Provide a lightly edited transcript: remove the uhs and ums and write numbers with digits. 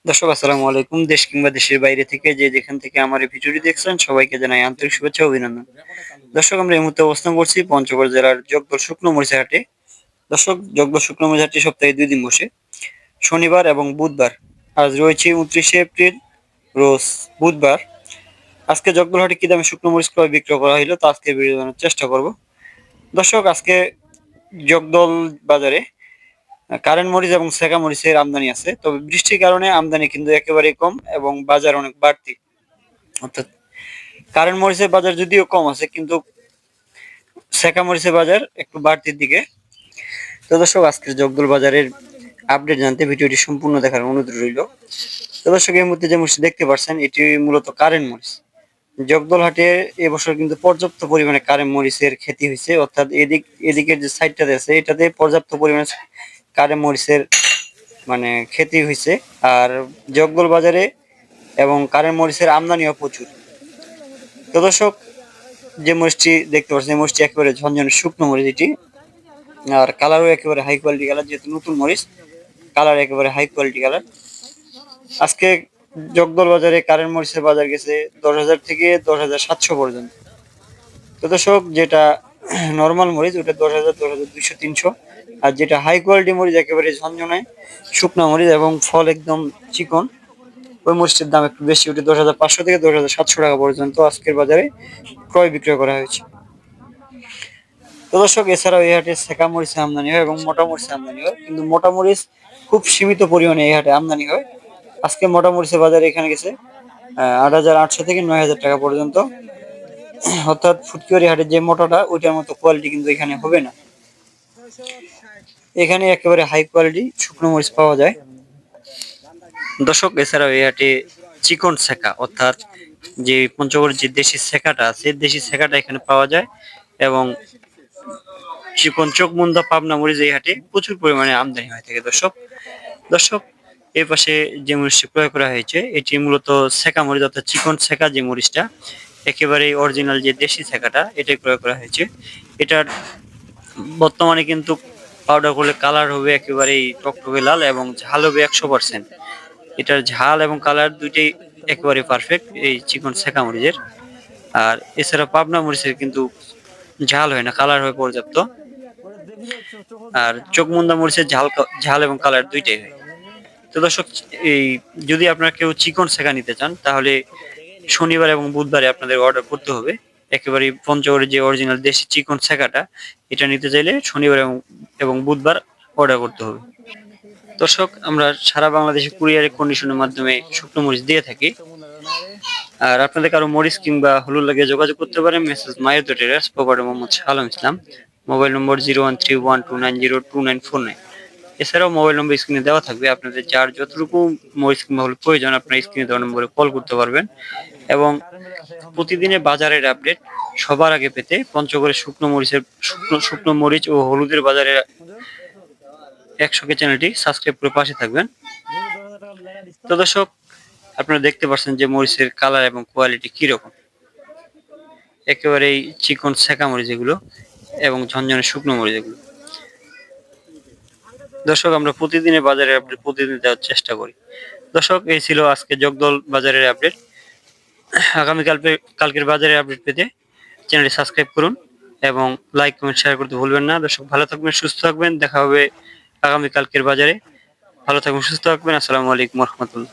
দর্শক আসসালামু আলাইকুম। দেশ কিংবা দেশের বাইরে থেকে যে যেখান থেকে আমার এই ভিডিওটি দেখছেন সবাইকে জানাই আন্তরিক শুভেচ্ছা ও অভিনন্দন। দর্শক আমরা এই মুহূর্তে অবস্থান করছি পঞ্চগড় জেলার জগদল শুকনো মরিচের হাটে। দর্শক জগদল শুকনো মরিচ হাটটি সপ্তাহে 2 দিন বসে, শনিবার এবং বুধবার। আজ রয়েছে 29শে এপ্রিল, রোজ বুধবার। আজকে জগদল হাটে কি দামে শুকনো মরিচ ক্রয় বিক্রয় করা হইলো তা আজকে ভিডিও জানার চেষ্টা করব। দর্শক আজকে জগদল বাজারে কারেন্ট মরিচ এবং সেকা মরিচের আমদানি আছে, তবে বৃষ্টির কারণে আমদানি কিন্তু একেবারেই কম এবং বাজার অনেক বাড়তি। অর্থাৎ কারেন্ট মরিচের বাজার যদিও কম আছে, কিন্তু সেকা মরিচের বাজার একটু বাড়তির দিকে। তো দর্শক আজকের জগদল বাজারের আপডেট জানতে ভিডিওটি সম্পূর্ণ দেখার অনুরোধ রইল। তো দর্শক এই মুহূর্তে যে মরিচ দেখতে পাচ্ছেন এটি মূলত কারেন্ট মরিচ। জগদল হাটে এবছর কিন্তু পর্যাপ্ত পরিমাণে কারেন্ট মরিচের ক্ষতি হয়েছে, অর্থাৎ এদিকের যে সাইডটাতে আছে এটাতে পর্যাপ্ত পরিমাণে কারেন্ট মরিচের ক্ষতি হয়েছে। আর জগদল বাজারে এবং কারেন্ট মরিচের আমদানিও প্রচুর। তো দর্শক যে মরিচটি দেখতে পাচ্ছেন এই মরিচটি একেবারে ঝনঝনে শুকনো মরিচ এটি, আর কালারও একেবারে হাই কোয়ালিটি কালার, যেহেতু নতুন মরিচ কালার একেবারে হাই কোয়ালিটি কালার। আজকে জগদল বাজারে কারেন্ট মরিচের বাজার গেছে 10,000 থেকে 10,700 পর্যন্ত। তো দর্শক যেটা নর্মাল মরিচ ওটা 10,000, 10,200, 300। আর যেটা হাই কোয়ালিটি মরিচ একেবারে ঝনঝনে শুকনো মরিচ এবং ফল একদম চিকন, ওই মরিচটির দাম একটু বেশি, ওটি 10,500 থেকে 10,700 টাকা পর্যন্ত আজকের বাজারে ক্রয় বিক্রয় করা হয়েছে। তো দর্শক এছাড়াও এই হাটে সেকা মরিচের আমদানি হয় এবং মোটা মরিচের আমদানি হয়, কিন্তু মোটা মরিচ খুব সীমিত পরিমাণে এই হাটে আমদানি হয়। আজকে মোটা মরিচের বাজারে এখানে গেছে 8,800 থেকে 9,000 টাকা পর্যন্ত। অর্থাৎ ফুটকিবাড়ি হাটের যে মোটাটা ওইটার মতো কোয়ালিটি কিন্তু এখানে হবে না। এখানে একেবারে হাই কোয়ালিটি শুকনো মরিচ পাওয়া যায়। দর্শক এছাড়াও এই হাটে চিকন সেকা, অর্থাৎ যে পঞ্চগড়ের যে দেশি সেকাটা আছে দেশি সেকাটা এখানে পাওয়া যায়, এবং চিকন চোখ মুন্দা পাবনা মরিচ এই হাটে প্রচুর পরিমাণে আমদানি হয়ে থাকে। দর্শক এর পাশে যে মরিচটি ক্রয় করা হয়েছে এটি মূলত সেকা মরিচ, অর্থাৎ চিকন সেকা যে মরিচটা একেবারে অরিজিনাল যে দেশি সেকাটা এটাই ক্রয় করা হয়েছে। এটার বর্তমানে কিন্তু পাউডার করলে কালার হবে একেবারেই টকটকে লাল এবং ঝাল হবে 100%। এটার ঝাল এবং কালার দুইটাই একেবারে পারফেক্ট এই চিকন সেকা মরিচের। আর এছাড়া পাবনা মরিচের কিন্তু ঝাল হয় না, কালার হয় পর্যাপ্ত। আর চোখমুন্দা মরিচের ঝাল এবং কালার দুইটাই হয়। তো দর্শক এই যদি আপনারা কেউ চিকন সেকা নিতে চান তাহলে শনিবার এবং বুধবারে আপনাদের অর্ডার করতে হবে। একেবারে পঞ্চগড়ের যে অরিজিনাল দেশি চিকন সেকাটা এটা নিতে চাইলে শনিবার এবং বুধবার অর্ডার করতে হবে। দর্শক আমরা সারা বাংলাদেশে কুরিয়ারের কন্ডিশনের মাধ্যমে শুকনো মরিচ দিয়ে থাকি। আর আপনাদের কারো মরিচ কিংবা হলুদ লাগিয়ে যোগাযোগ করতে পারেন মেসেজ মায়ের টেরাস, প্রোপাইটার মোহাম্মদ আলম ইসলাম, মোবাইল নম্বর 0131290294। এছাড়াও মোবাইল নম্বর স্ক্রিনে দেওয়া থাকবে, আপনাদের যার যতটুকু মরিচ কিংবা হলুদ প্রয়োজন আপনার স্ক্রিনে দেওয়া নম্বরে কল করতে পারবেন। এবং প্রতিদিনের বাজারের আপডেট সবার আগে পেতে পঞ্চগড়ের শুকনো মরিচ ও হলুদের বাজারের 100 কে চ্যানেলটি সাবস্ক্রাইব করে পাশে থাকবেন। তো দর্শক আপনারা দেখতে পাচ্ছেন যে মরিচের কালার এবং কোয়ালিটি কিরকম, একেবারেই চিকন সেকা মরিচ এগুলো এবং ঝনঝনে শুকনো মরিচ এগুলো। দর্শক আমরা প্রতিদিনের বাজারের আপডেট প্রতিদিন দেওয়ার চেষ্টা করি। দর্শক এই ছিল আজকে জগদল বাজারের আপডেট। কালকের বাজারের আপডেট পেতে চ্যানেলটি সাবস্ক্রাইব করুন এবং লাইক কমেন্ট শেয়ার করতে ভুলবেন না। দর্শক ভালো থাকবেন, সুস্থ থাকবেন, দেখা হবে আগামীকালকের বাজারে। ভালো থাকবেন, সুস্থ থাকবেন। আসসালামু আলাইকুম রহমতুল্লাহ।